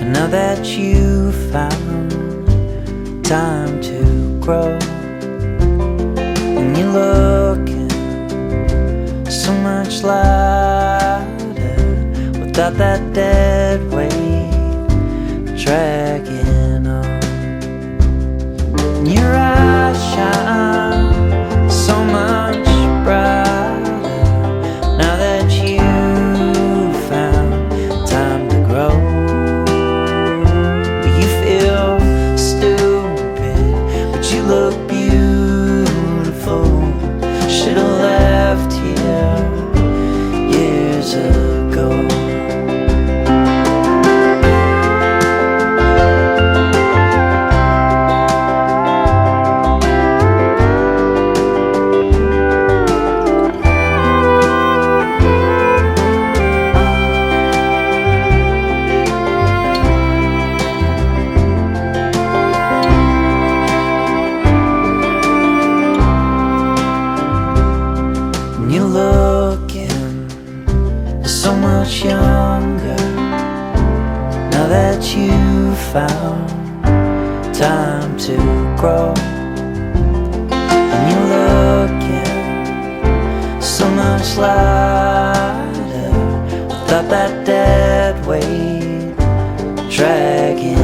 And now that you found time to grow, and you're looking so much lighter without that dead weight dragging on. And your eyes shine so much brighter now that you found time to grow. You feel stupid, but you look beautiful. Should've left here years ago. You're looking so much younger now that you found time to grow. And you're looking so much lighter without that dead weight dragging